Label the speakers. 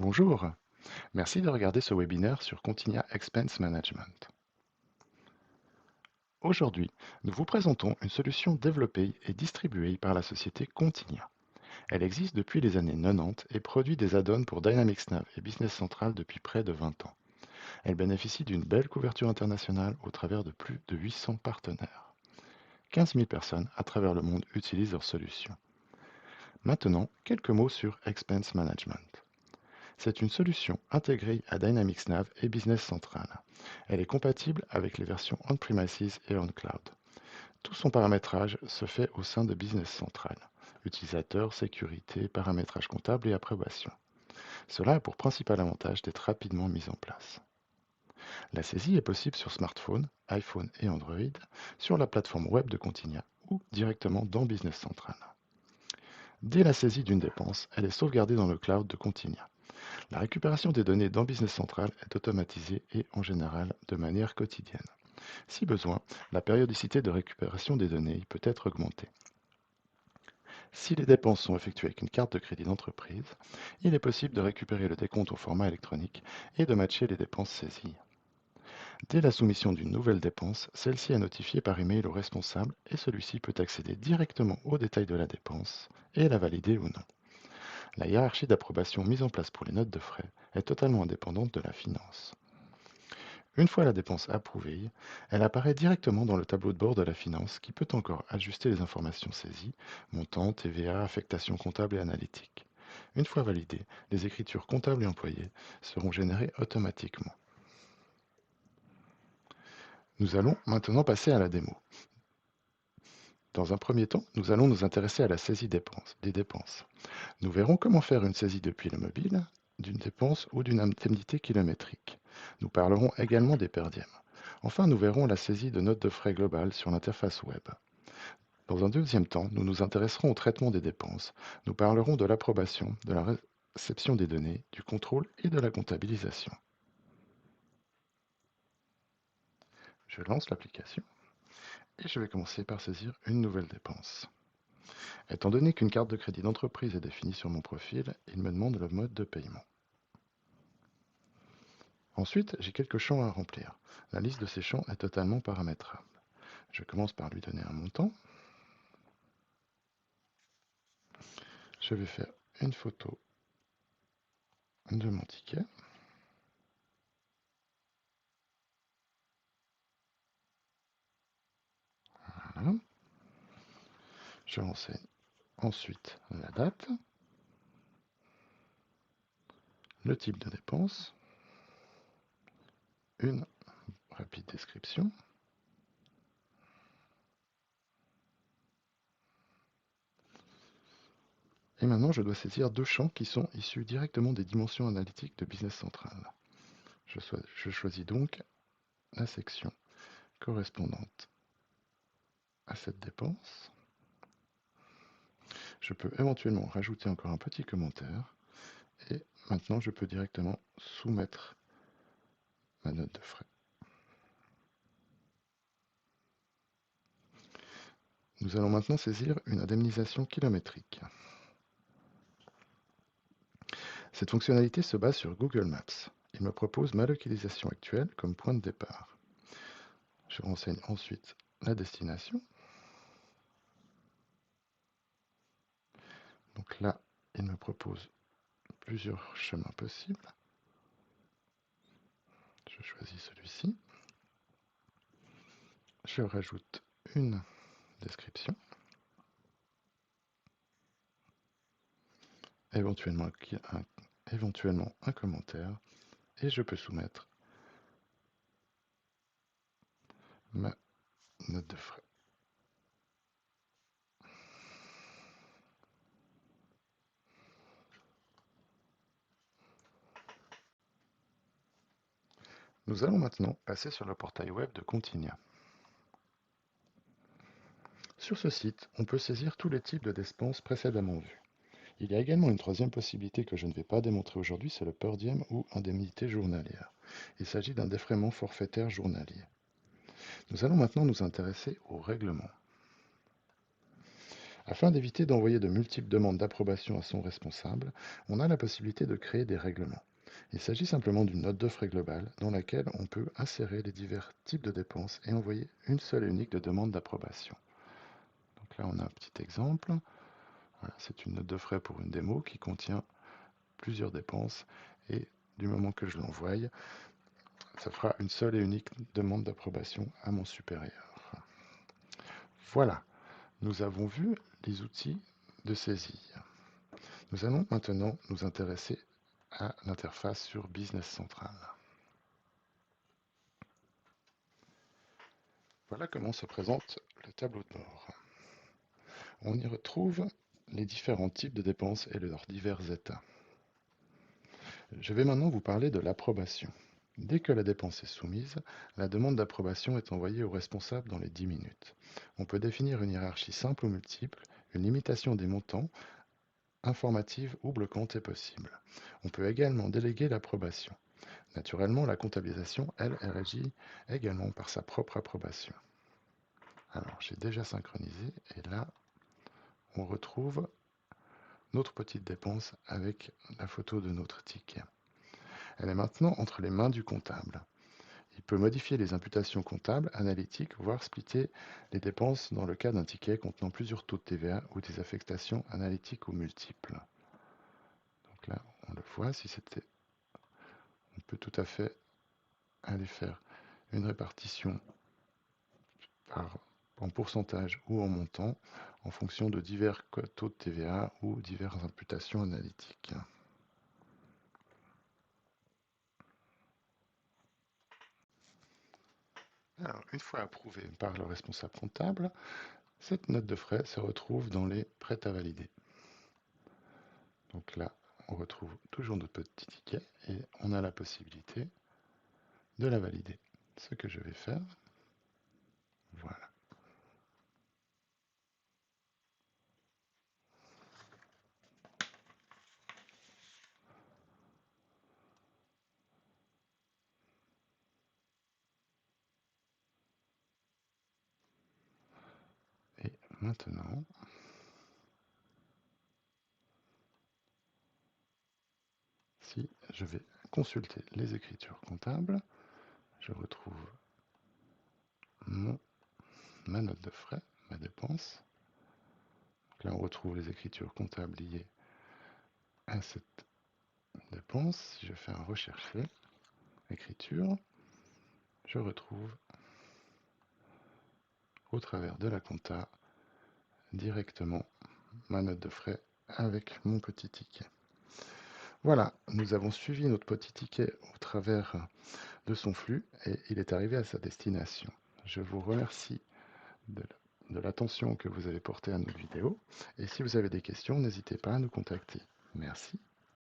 Speaker 1: Bonjour, merci de regarder ce webinaire sur Continia Expense Management. Aujourd'hui, nous vous présentons une solution développée et distribuée par la société Continia. Elle existe depuis les années 90 et produit des add-ons pour Dynamics Nav et Business Central depuis près de 20 ans. Elle bénéficie d'une belle couverture internationale au travers de plus de 800 partenaires. 15 000 personnes à travers le monde utilisent leur solution. Maintenant, quelques mots sur Expense Management. C'est une solution intégrée à Dynamics Nav et Business Central. Elle est compatible avec les versions on-premises et on-cloud. Tout son paramétrage se fait au sein de Business Central. Utilisateur, sécurité, paramétrage comptable et approbation. Cela a pour principal avantage d'être rapidement mis en place. La saisie est possible sur smartphone, iPhone et Android, sur la plateforme web de Continia ou directement dans Business Central. Dès la saisie d'une dépense, elle est sauvegardée dans le cloud de Continia. La récupération des données dans Business Central est automatisée et en général de manière quotidienne. Si besoin, la périodicité de récupération des données peut être augmentée. Si les dépenses sont effectuées avec une carte de crédit d'entreprise, il est possible de récupérer le décompte au format électronique et de matcher les dépenses saisies. Dès la soumission d'une nouvelle dépense, celle-ci est notifiée par email au responsable et celui-ci peut accéder directement aux détails de la dépense et la valider ou non. La hiérarchie d'approbation mise en place pour les notes de frais est totalement indépendante de la finance. Une fois la dépense approuvée, elle apparaît directement dans le tableau de bord de la finance qui peut encore ajuster les informations saisies, montant, TVA, affectation comptable et analytique. Une fois validées, les écritures comptables et employées seront générées automatiquement. Nous allons maintenant passer à la démo. Dans un premier temps, nous allons nous intéresser à la saisie des dépenses. Nous verrons comment faire une saisie depuis le mobile, d'une dépense ou d'une indemnité kilométrique. Nous parlerons également des per diem. Enfin, nous verrons la saisie de notes de frais globales sur l'interface web. Dans un deuxième temps, nous nous intéresserons au traitement des dépenses. Nous parlerons de l'approbation, de la réception des données, du contrôle et de la comptabilisation. Je lance l'application et je vais commencer par saisir une nouvelle dépense. Étant donné qu'une carte de crédit d'entreprise est définie sur mon profil, il me demande le mode de paiement. Ensuite, j'ai quelques champs à remplir. La liste de ces champs est totalement paramétrable. Je commence par lui donner un montant. Je vais faire une photo de mon ticket. Voilà. Je renseigne ensuite la date, le type de dépense, une rapide description. Et maintenant, je dois saisir deux champs qui sont issus directement des dimensions analytiques de Business Central. Je choisis donc la section correspondante à cette dépense. Je peux éventuellement rajouter encore un petit commentaire. Et maintenant, je peux directement soumettre ma note de frais. Nous allons maintenant saisir une indemnisation kilométrique. Cette fonctionnalité se base sur Google Maps. Il me propose ma localisation actuelle comme point de départ. Je renseigne ensuite la destination. Donc là, il me propose plusieurs chemins possibles. Je choisis celui-ci. Je rajoute une description, éventuellement un commentaire, et je peux soumettre ma note de frais. Nous allons maintenant passer sur le portail web de Continia. Sur ce site, on peut saisir tous les types de dépenses précédemment vus. Il y a également une troisième possibilité que je ne vais pas démontrer aujourd'hui, c'est le per diem ou indemnité journalière. Il s'agit d'un défraiement forfaitaire journalier. Nous allons maintenant nous intéresser au règlement. Afin d'éviter d'envoyer de multiples demandes d'approbation à son responsable, on a la possibilité de créer des règlements. Il s'agit simplement d'une note de frais globale dans laquelle on peut insérer les divers types de dépenses et envoyer une seule et unique demande d'approbation. Donc là, on a un petit exemple. Voilà, c'est une note de frais pour une démo qui contient plusieurs dépenses et du moment que je l'envoie, ça fera une seule et unique demande d'approbation à mon supérieur. Voilà, nous avons vu les outils de saisie. Nous allons maintenant nous intéresser à l'interface sur Business Central. Voilà comment se présente le tableau de bord. On y retrouve les différents types de dépenses et leurs divers états. Je vais maintenant vous parler de l'approbation. Dès que la dépense est soumise, la demande d'approbation est envoyée au responsable dans les 10 minutes. On peut définir une hiérarchie simple ou multiple, une limitation des montants, informative ou bloquante est possible. On peut également déléguer l'approbation. Naturellement, la comptabilisation, elle, est régie également par sa propre approbation. Alors, j'ai déjà synchronisé et là, on retrouve notre petite dépense avec la photo de notre ticket. Elle est maintenant entre les mains du comptable. Il peut modifier les imputations comptables, analytiques, voire splitter les dépenses dans le cas d'un ticket contenant plusieurs taux de TVA ou des affectations analytiques ou multiples. Donc là, on le voit, si c'était, on peut tout à fait aller faire une répartition en pourcentage ou en montant en fonction de divers taux de TVA ou diverses imputations analytiques. Alors, une fois approuvée par le responsable comptable, cette note de frais se retrouve dans les prêts à valider. Donc là, on retrouve toujours notre petit ticket et on a la possibilité de la valider. Ce que je vais faire, voilà. Et maintenant, si je vais consulter les écritures comptables, je retrouve ma note de frais, ma dépense. Donc là, on retrouve les écritures comptables liées à cette dépense. Si je fais un rechercher, écriture, je retrouve au travers de la compta directement ma note de frais avec mon petit ticket. Voilà, nous avons suivi notre petit ticket au travers de son flux et il est arrivé à sa destination. Je vous remercie de l'attention que vous avez portée à notre vidéo et si vous avez des questions, n'hésitez pas à nous contacter. Merci.